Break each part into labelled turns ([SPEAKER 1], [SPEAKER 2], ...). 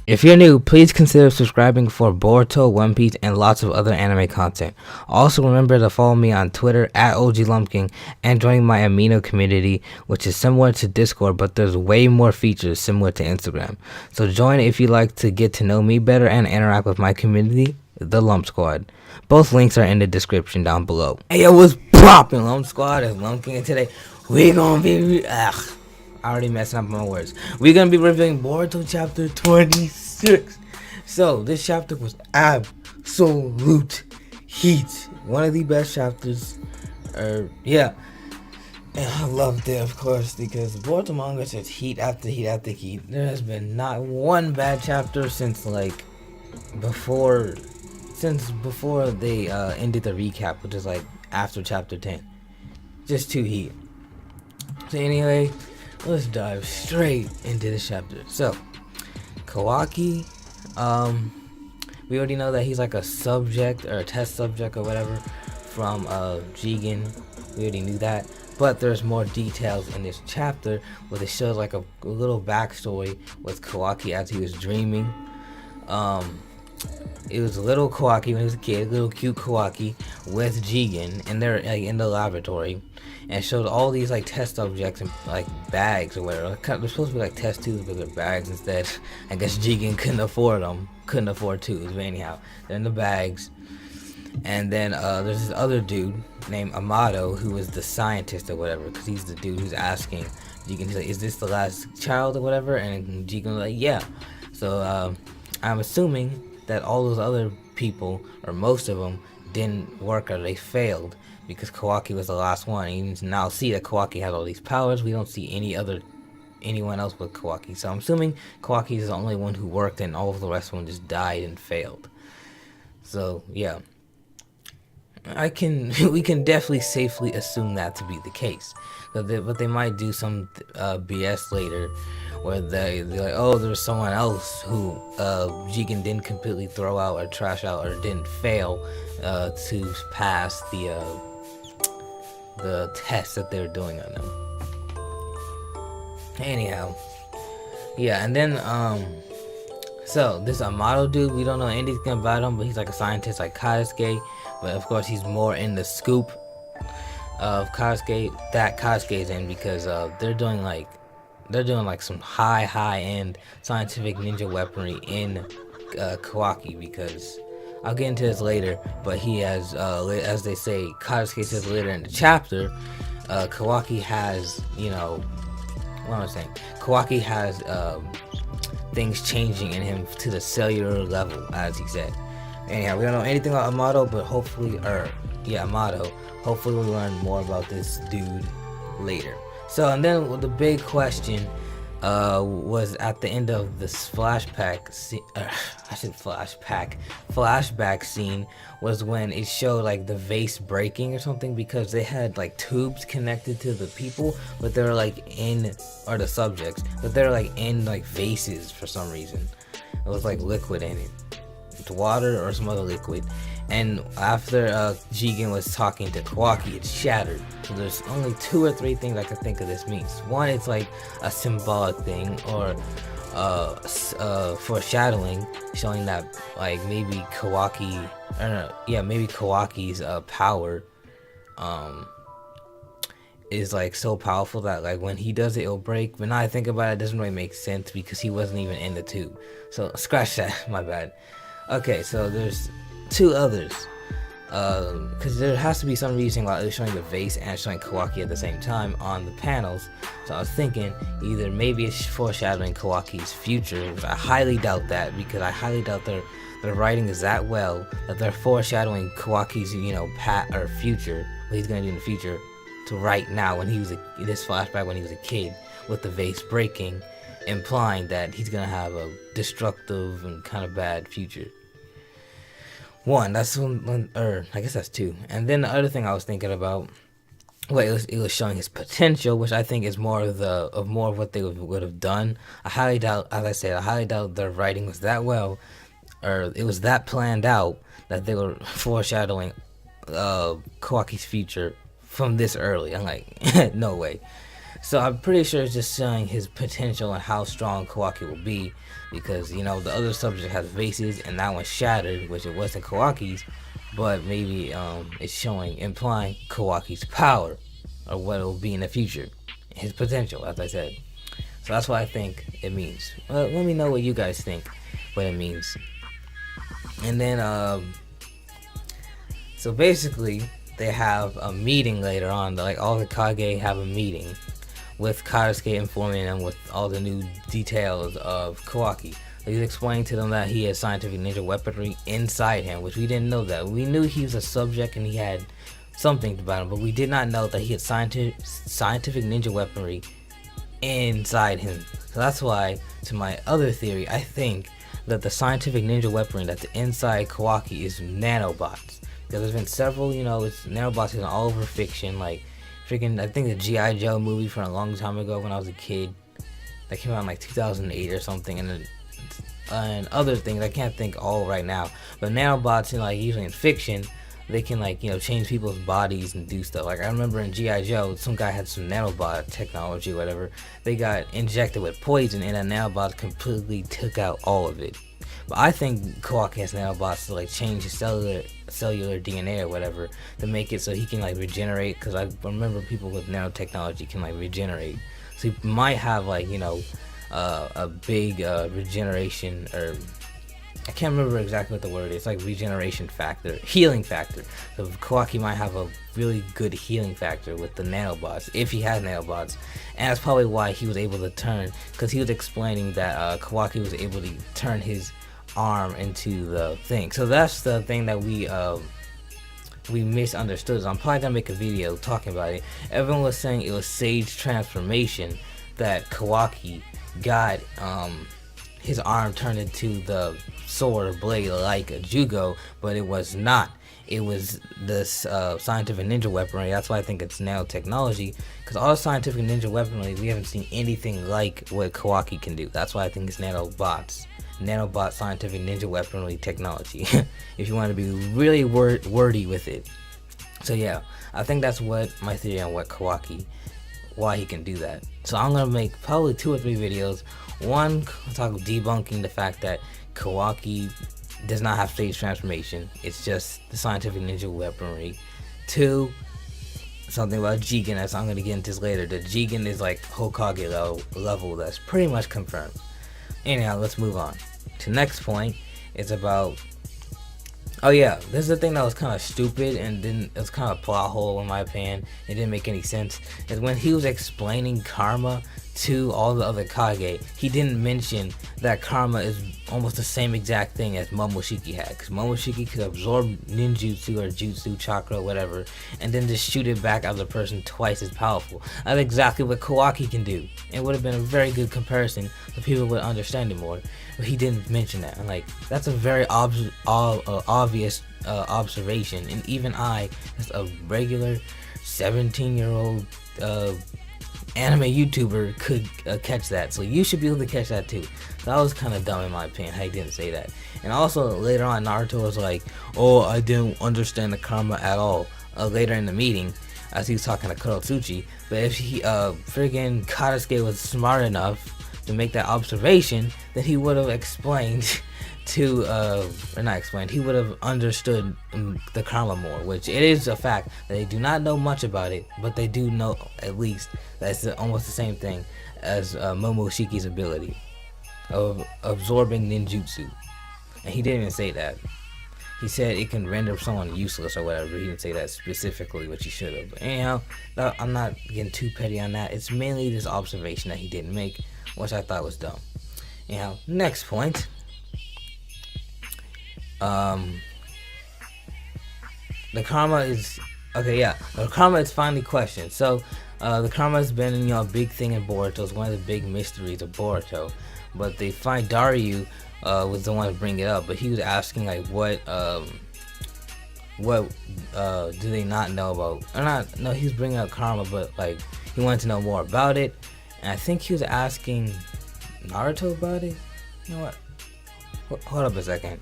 [SPEAKER 1] If you're new, please consider subscribing for Boruto, One Piece, and lots of other anime content. Also remember to follow me on Twitter at OGLumpkin and join my Amino community, which is similar to Discord, but there's way more features similar to Instagram. So join if you like to get to know me better and interact with my community, the Lump Squad. Both links are in the description down below. Hey, yo, what's poppin', Lump Squad? It's Lumpkin, and today we're gonna be already messing up my words. We're gonna be reviewing Boruto chapter 26. So this chapter was absolute heat. One of the best chapters. Yeah. And I loved it, of course, because Boruto manga is just heat after heat after heat. There has been not one bad chapter since before they ended the recap, which is like after chapter 10. Just too heat. So anyway, let's dive straight into this chapter. So, Kawaki, we already know that he's like a subject or a test subject or whatever from Jigen. We already knew that, but there's more details in this chapter where it shows like a little backstory with Kawaki as he was dreaming. It was little Kawaki when he was a kid, little cute Kawaki with Jigen, and they're like in the laboratory, and it showed all these like test subjects in like bags or whatever. They're supposed to be like test tubes, but they're bags instead. I guess Jigen couldn't afford tubes, but anyhow, they're in the bags. And then there's this other dude named Amato who was the scientist or whatever, because he's the dude who's asking Jigen, he's like, is this the last child or whatever? And Jigen was like, yeah. So I'm assuming that all those other people, or most of them, didn't work or they failed because Kawaki was the last one. And you now see that Kawaki has all these powers. We don't see anyone else with Kawaki. So I'm assuming Kawaki is the only one who worked and all of the rest of them just died and failed. So yeah. We can definitely safely assume that to be the case. But they might do some BS later where they're like, oh, there's someone else who Jigen didn't completely throw out or trash out or didn't fail to pass the test that they're doing on them. Anyhow, yeah, and then so this Amato dude, we don't know anything about him, but he's like a scientist like Kasuke, but of course he's more in the scoop of Kasuke that Kasuke's in, because they're doing like some high-end scientific ninja weaponry in Kawaki, because I'll get into this later, but he has, as they say, Kasuke says later in the chapter, Kawaki has, what am I saying? Kawaki has things changing in him to the cellular level, as he said. Anyhow, we don't know anything about Amato, but hopefully we'll learn more about this dude later. So, and then the big question was at the end of this flashback scene was when it showed like the vase breaking or something, because they had like tubes connected to the people, but they were like the subjects, but they were like in like vases for some reason. It was like liquid in it. It's water or some other liquid. And after Jigen was talking to Kawaki, it shattered. So there's only 2 or 3 things I can think of this means. One, it's like a symbolic thing, or foreshadowing, showing that like maybe Kawaki's power is like so powerful that like when he does it, it'll break. But now I think about it, it doesn't really make sense because he wasn't even in the tube. So scratch that, my bad. Okay, so there's 2 others, because there has to be some reason why it was showing the vase and showing Kawaki at the same time on the panels. So I was thinking either maybe it's foreshadowing Kawaki's future, which I highly doubt that, because I highly doubt their writing is that well that they're foreshadowing Kawaki's future, what he's gonna do in the future, to right now when he was this flashback when he was a kid with the vase breaking, implying that he's gonna have a destructive and kind of bad future. One, that's one, or I guess that's 2. And then the other thing I was thinking about Well, it was showing his potential, which I think is more of more of what they would have done. I highly doubt, as I said, I highly doubt their writing was that well, or it was that planned out that they were foreshadowing Kawaki's future from this early. I'm like, no way. So I'm pretty sure it's just showing his potential and how strong Kawaki will be, because the other subject has vases and that one shattered, which it wasn't Kawaki's, but maybe it's showing, implying Kawaki's power, or what it will be in the future, his potential, as I said. So that's what I think it means. Let me know what you guys think what it means. And then so basically they have a meeting later on. Like all the Kage have a meeting with Karasuke, informing them with all the new details of Kawaki. He's explaining to them that he has scientific ninja weaponry inside him, which we didn't know that. We knew he was a subject and he had something about him, but we did not know that he had scientific ninja weaponry inside him. So that's why, to my other theory, I think that the scientific ninja weaponry that's inside Kawaki is nanobots. Because there's been several, it's nanobots in all over fiction, like freaking, I think the G.I. Joe movie from a long time ago when I was a kid, that came out in like 2008 or something, and other things I can't think all right now. But nanobots, usually in fiction, they can change people's bodies and do stuff. Like I remember in G.I. Joe, some guy had some nanobot technology, whatever. They got injected with poison, and the nanobot completely took out all of it. But I think Kawaki has nanobots to change his cellular DNA or whatever to make it so he can regenerate. Because I remember people with nanotechnology can regenerate. So he might have a big regeneration, or I can't remember exactly what the word is. It's like regeneration factor, healing factor. So Kawaki might have a really good healing factor with the nanobots, if he has nanobots. And that's probably why he was able to turn, because he was explaining that Kawaki was able to turn his arm into the thing. So that's the thing that we misunderstood. So I'm probably gonna make a video talking about it. Everyone was saying it was Sage transformation that Kawaki got his arm turned into the sword or blade like a Jugo, but it was not. It was this scientific ninja weaponry. That's why I think it's nanotechnology, because all scientific ninja weaponry, we haven't seen anything like what Kawaki can do. That's why I think it's nanobots. Nanobot scientific ninja weaponry technology, if you want to be really wordy with it. So yeah, I think that's what my theory on what Kawaki, why he can do that. So I'm gonna make probably 2 or 3 videos. One, talk debunking the fact that Kawaki does not have stage transformation. It's just the scientific ninja weaponry. 2, something about Jigen, as I'm gonna get into this later. The Jigen is like Hokage level. That's pretty much confirmed. Anyhow, let's move on to next point. It's about, oh yeah, this is the thing that was kind of stupid and it was kind of a plot hole in my opinion. It didn't make any sense. Is when he was explaining karma to all the other Kage, he didn't mention that karma is almost the same exact thing as Momoshiki had, because Momoshiki could absorb ninjutsu or jutsu, chakra, whatever, and then just shoot it back at the person twice as powerful. That's exactly what Kawaki can do. It would have been a very good comparison so people would understand it more, but he didn't mention that. And that's a very obvious observation, and even I, as a regular 17-year-old anime YouTuber, could catch that. So you should be able to catch that too. That was kind of dumb in my opinion how he didn't say that. And also later on, Naruto was like, oh, I didn't understand the karma at all, later in the meeting, as he was talking to Kurotsuchi. But if he friggin' Karasuke was smart enough to make that observation, then he would have explained to or not explained, he would have understood the karma more, which it is a fact that they do not know much about it, but they do know at least that's almost the same thing as Momoshiki's ability of absorbing ninjutsu. And he didn't even say that. He said it can render someone useless or whatever. He didn't say that specifically, which he should have. But anyhow, I'm not getting too petty on that. It's mainly this observation that he didn't make, which I thought was dumb. Anyhow, next point. The karma is okay. Yeah, the karma is finally questioned. So the karma has been a big thing in Boruto. It's one of the big mysteries of Boruto. But they find Daryu was the one to bring it up. But he was asking what what do they not know about, or not, no, he was bringing up karma, but like he wanted to know more about it, and I think he was asking Naruto about it. You know what, hold up a second.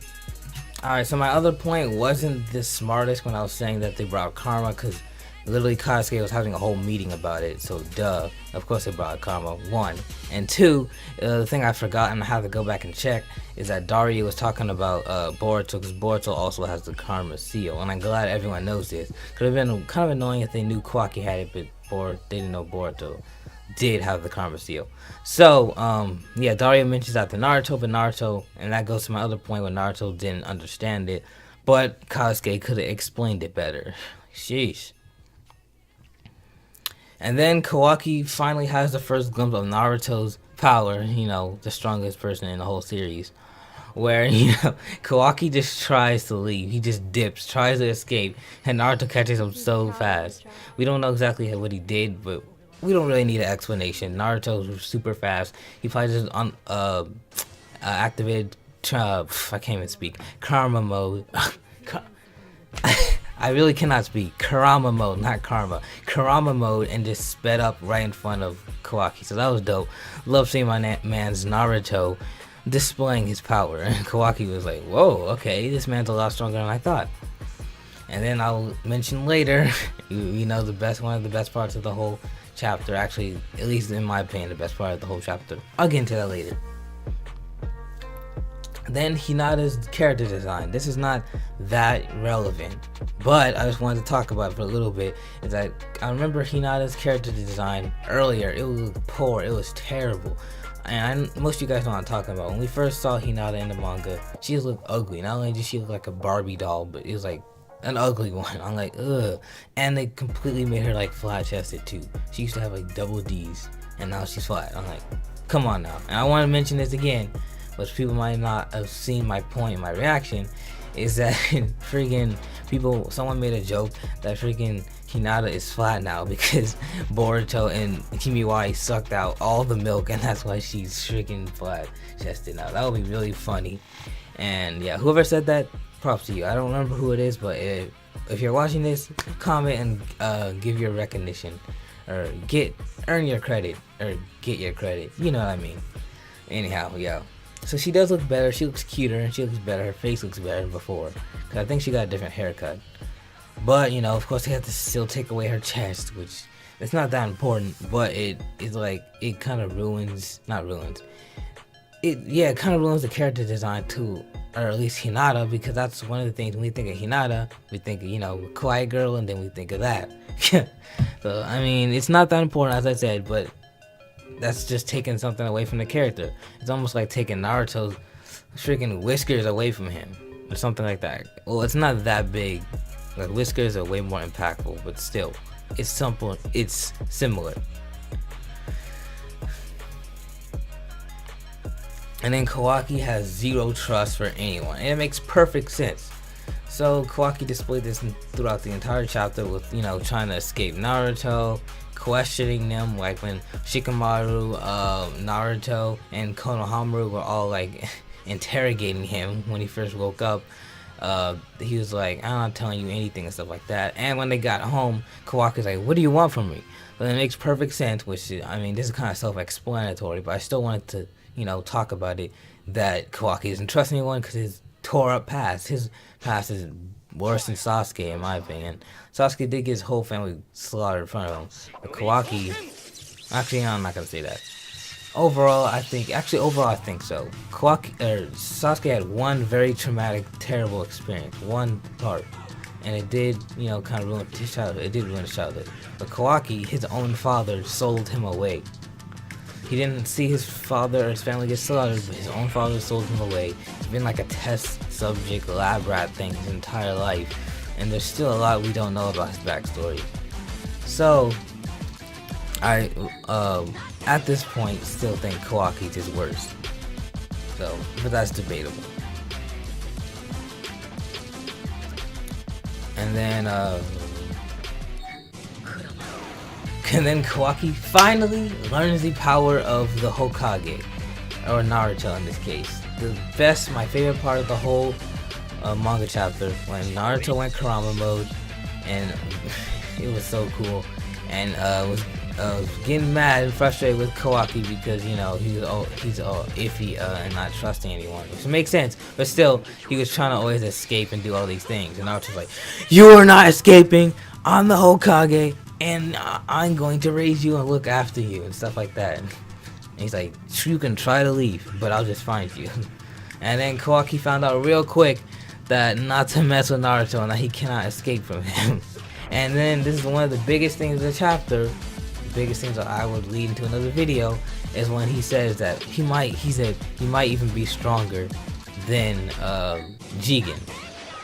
[SPEAKER 1] Alright, so my other point wasn't the smartest when I was saying that they brought karma, because literally Kasuke was having a whole meeting about it, so duh, of course they brought karma, one. And two, the thing I forgot and I have to go back and check is that Daria was talking about Boruto, because Boruto also has the karma seal, and I'm glad everyone knows this. Could have been kind of annoying if they knew Kawaki had it, but they didn't know Boruto did have the karma seal. So yeah, Daria mentions that to Naruto, but Naruto, and that goes to my other point where Naruto didn't understand it, but Kasuke could have explained it better. Sheesh. And then Kawaki finally has the first glimpse of Naruto's power, you know, the strongest person in the whole series, where, you know, Kawaki just tries to leave. He just dips, tries to escape, and Naruto catches him so fast. We don't know exactly what he did, but we don't really need an explanation. Naruto's super fast. He probably just activated, I can't even speak, karma mode. I really cannot speak. Karama mode, not karma. Karama mode, and just sped up right in front of Kawaki. So that was dope. Love seeing my man's Naruto displaying his power. And Kawaki was like, whoa, okay, this man's a lot stronger than I thought. And then I'll mention later, you know, one of the best parts of the whole chapter. Actually, at least in my opinion, the best part of the whole chapter. I'll get into that later. Then Hinata's character design. This is not that relevant, but I just wanted to talk about it for a little bit. Is that I remember Hinata's character design earlier. It was poor. It was terrible. And most of you guys know what I'm talking about. When we first saw Hinata in the manga, she just looked ugly. Not only did she look like a Barbie doll, but it was like an ugly one. I'm like, ugh. And they completely made her like flat-chested too. She used to have like double D's, and now she's flat. I'm like, come on now. And I want to mention this again, but people might not have seen my point, my reaction, is that freaking someone made a joke that freaking Hinata is flat now because Boruto and Kimiwai sucked out all the milk, and that's why she's freaking flat chested now. That would be really funny. And yeah, whoever said that, props to you. I don't remember who it is, but if you're watching this, comment and give your recognition, or earn your credit, or get your credit. You know what I mean. Anyhow, yeah. So she does look better. She looks cuter and she looks better. Her face looks better than before. Cause I think she got a different haircut. But you know, of course, they have to still take away her chest, which it's not that important. But it kind of ruins. Not ruins. It kind of ruins the character design too, or at least Hinata, because that's one of the things when we think of Hinata, we think of, you know, Kawaii girl, and then we think of that. So I mean, it's not that important, as I said, but that's just taking something away from the character. It's almost like taking Naruto's freaking whiskers away from him, or something like that. Well, it's not that big. Like, whiskers are way more impactful, but still, it's simple. It's similar. And then Kawaki has zero trust for anyone, and it makes perfect sense. So Kawaki displayed this throughout the entire chapter with, you know, trying to escape Naruto, questioning them, like when Shikamaru, Naruto, and Konohamaru were all like interrogating him when he first woke up. He was like, I'm not telling you anything and stuff like that. And when they got home, Kawaki's like, what do you want from me? But it makes perfect sense, which, I mean, this is kind of self-explanatory, but I still wanted to, you know, talk about it, that Kawaki isn't trusting anyone because his tore up past. His past is worse than Sasuke, in my opinion. Sasuke did get his whole family slaughtered in front of him. But Kawaki, actually, I'm not gonna say that. Overall, I think so. Sasuke had one very traumatic, terrible experience, one part, and it did, you know, kind of ruin his childhood. It did ruin his childhood. But Kawaki, his own father, sold him away. He didn't see his father or his family get slaughtered, but his own father sold him away. He's been like a test subject, lab rat thing his entire life, and there's still a lot we don't know about his backstory. So, I, at this point, still think Kawaki's is worse. So, but that's debatable. And then Kawaki finally learns the power of the Hokage, or Naruto in this case. My favorite part of the whole manga chapter when Naruto went Kurama mode, and it was so cool, and was getting mad and frustrated with Kawaki because he's all iffy and not trusting anyone, which makes sense. But still, he was trying to always escape and do all these things, and Naruto's like, "You are not escaping. I'm the Hokage, and I'm going to raise you and look after you and stuff like that." And he's like, "You can try to leave, but I'll just find you." And then Kawaki found out real quick that not to mess with Naruto and that he cannot escape from him. And then this is one of the biggest things in the chapter. The biggest things that I would lead into another video is when he says that he might even be stronger than Jigen.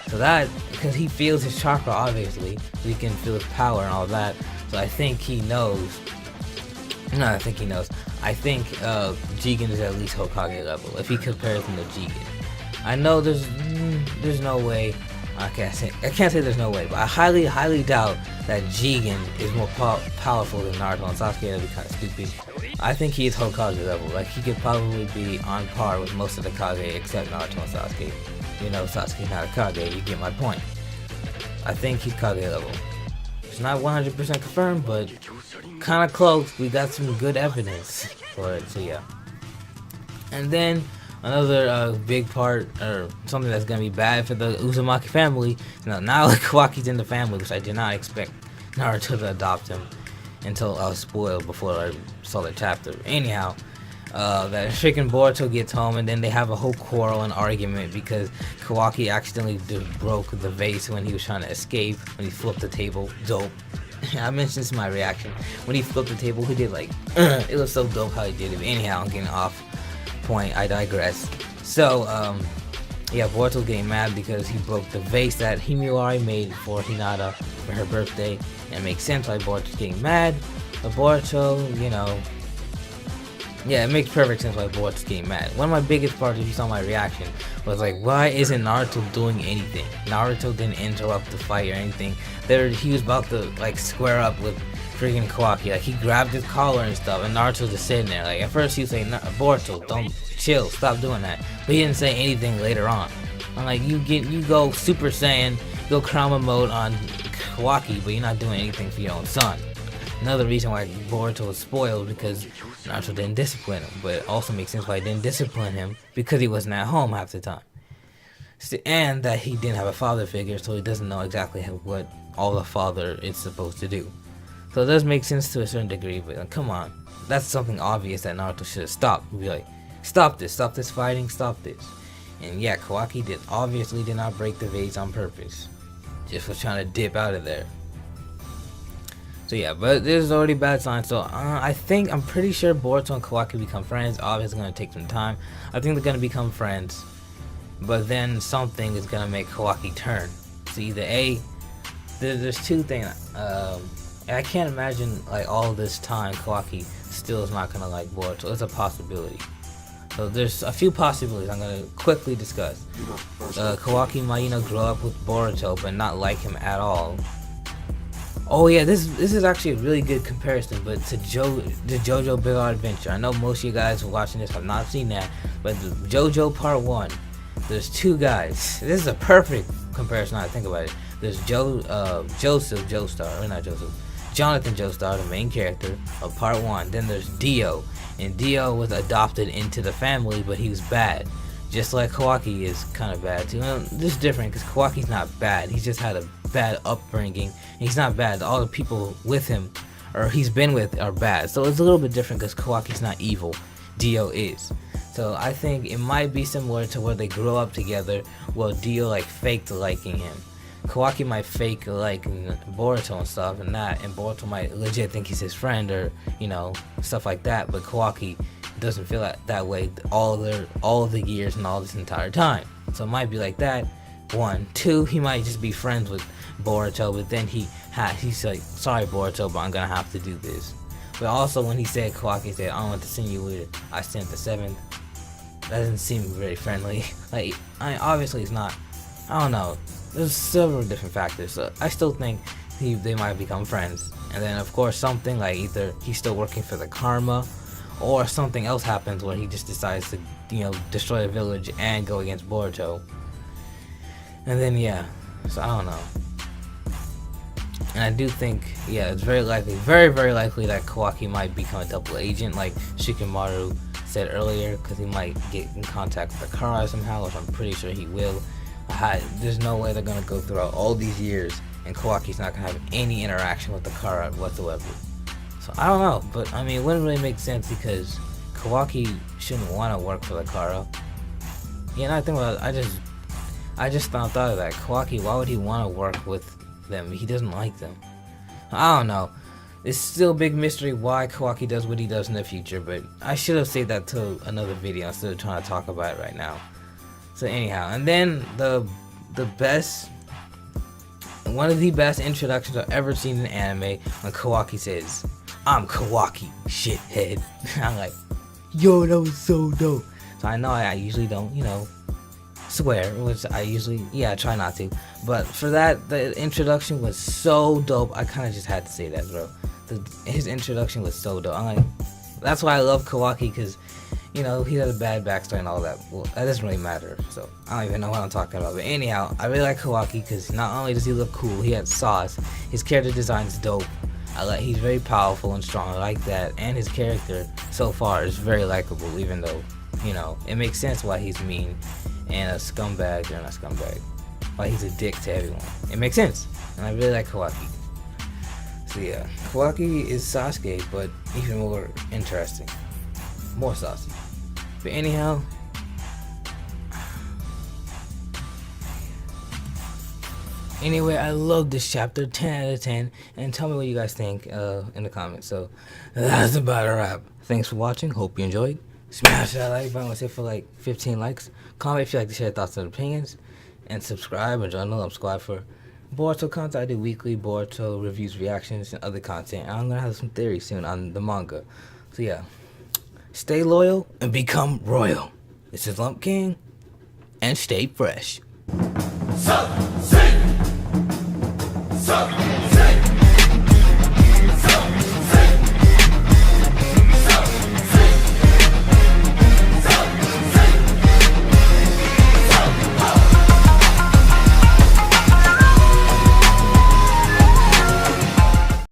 [SPEAKER 1] So that, because he feels his chakra obviously, so he can feel his power and all that. So I think he knows. No, I think he knows. I think Jigen is at least Hokage level if he compares him to Jigen. I know there's no way. I can't say there's no way, but I highly doubt that Jigen is more powerful than Naruto and Sasuke. That'd be kind of stupid. I think he's Hokage level. Like, he could probably be on par with most of the Kage except Naruto and Sasuke. Sasuke's not a Kage. You get my point. I think he's Kage level. It's not 100% confirmed, but kind of close. We got some good evidence for it. So yeah. And then another big part, or something that's gonna be bad for the Uzumaki family. Now Kawaki's in the family, which I did not expect Naruto to adopt him until I was spoiled before I saw the chapter. Anyhow, that freaking Boruto gets home, and then they have a whole quarrel and argument because Kawaki accidentally broke the vase when he was trying to escape, when he flipped the table. Dope. I mentioned this in my reaction. When he flipped the table, he did like, it was so dope how he did it. But anyhow, I'm getting off point. I digress. So, yeah, Boruto's getting mad because he broke the vase that Himawari made for Hinata for her birthday. And it makes sense why Boruto's getting mad. But Boruto, yeah, it makes perfect sense why Boruto's getting mad. One of my biggest parts, if you saw my reaction, was like, why isn't Naruto doing anything? Naruto didn't interrupt the fight or anything. He was about to like square up with freaking Kawaki. Like, he grabbed his collar and stuff, and Naruto just sitting there. Like, at first he was saying, Boruto, don't chill, stop doing that. But he didn't say anything later on. I'm like, you go Super Saiyan, go Kurama mode on Kawaki, but you're not doing anything for your own son. Another reason why Boruto was spoiled, because Naruto didn't discipline him, but it also makes sense why he didn't discipline him, because he wasn't at home half the time. And that he didn't have a father figure, so he doesn't know exactly what all a father is supposed to do. So it does make sense to a certain degree, but like, come on. That's something obvious that Naruto should have stopped. He'd be like, stop this fighting, stop this. And yeah, Kawaki obviously did not break the vase on purpose. Just was trying to dip out of there. So yeah, but there's already bad signs. So I'm pretty sure Boruto and Kawaki become friends. Obviously, it's gonna take some time. I think they're gonna become friends, but then something is gonna make Kawaki turn. So either there's two things. I can't imagine like all this time Kawaki still is not gonna like Boruto. It's a possibility. So there's a few possibilities I'm gonna quickly discuss. Kawaki might grow up with Boruto but not like him at all. Oh yeah, this is actually a really good comparison, but to the JoJo Bizarre Adventure. I know most of you guys who are watching this have not seen that, but the JoJo Part 1, there's two guys. This is a perfect comparison. I think about it. There's Jonathan Joestar, the main character of Part 1. Then there's Dio, and Dio was adopted into the family, but he was bad. Just like Kawaki is kind of bad too. This is different because Kawaki's not bad. He's just had a bad upbringing. He's not bad. All the people with him, or he's been with, are bad. So it's a little bit different because Kawaki's not evil. Dio is. So I think it might be similar to where they grow up together. Well, Dio like faked liking him. Kawaki might fake liking Boruto and stuff and Boruto might legit think he's his friend or stuff like that. But Kawaki doesn't feel that way all of the years and all this entire time. So it might be like that. 1, 2, he might just be friends with Boruto, but then he's like, sorry Boruto, but I'm gonna have to do this. But also when Kawaki said, I want to send you with it, I sent the 7th. That doesn't seem very friendly. Like, obviously it's not. I don't know. There's several different factors. So I still think they might become friends. And then of course something like either he's still working for the karma, or something else happens where he just decides to destroy a village and go against Boruto. And then yeah, so I don't know. And I do think, yeah, it's very likely, very likely that Kawaki might become a double agent, like Shikamaru said earlier, because he might get in contact with the Kara somehow, which I'm pretty sure he will. There's no way they're gonna go throughout all these years and Kawaki's not gonna have any interaction with the Kara whatsoever. So I don't know, but I mean, it wouldn't really make sense because Kawaki shouldn't want to work for the Kara. Yeah, and I think I just thought of that. Kawaki, why would he want to work with them? He doesn't like them. I don't know. It's still a big mystery why Kawaki does what he does in the future, but I should have saved that till another video instead of trying to talk about it right now. So anyhow, and then one of the best introductions I've ever seen in anime when Kawaki says, "I'm Kawaki, shithead." I'm like, yo, that was so dope. So I know I usually don't, swear, which I try not to. But for that, the introduction was so dope. I kind of just had to say that, bro. His introduction was so dope. I'm like, that's why I love Kawaki, because, he has a bad backstory and all that. Well, that doesn't really matter. So I don't even know what I'm talking about. But anyhow, I really like Kawaki because not only does he look cool, he has sauce. His character design's dope. He's very powerful and strong. I like that. And his character so far is very likable, even though, it makes sense why he's mean and a scumbag, or not scumbag, why he's a dick to everyone. It makes sense. And I really like Kawaki. So yeah, Kawaki is Sasuke, but even more interesting. More saucy. But anyhow, anyway, I love this chapter, 10 out of 10, and tell me what you guys think in the comments. So that's about a wrap. Thanks for watching. Hope you enjoyed. Smash that like button. Let's hit for like 15 likes. Comment if you like to share thoughts and opinions, and subscribe and join the Lump Squad for Boruto content. I do weekly Boruto reviews, reactions, and other content. And I'm gonna have some theories soon on the manga. So yeah, stay loyal and become royal. This is Lump King, and stay fresh. So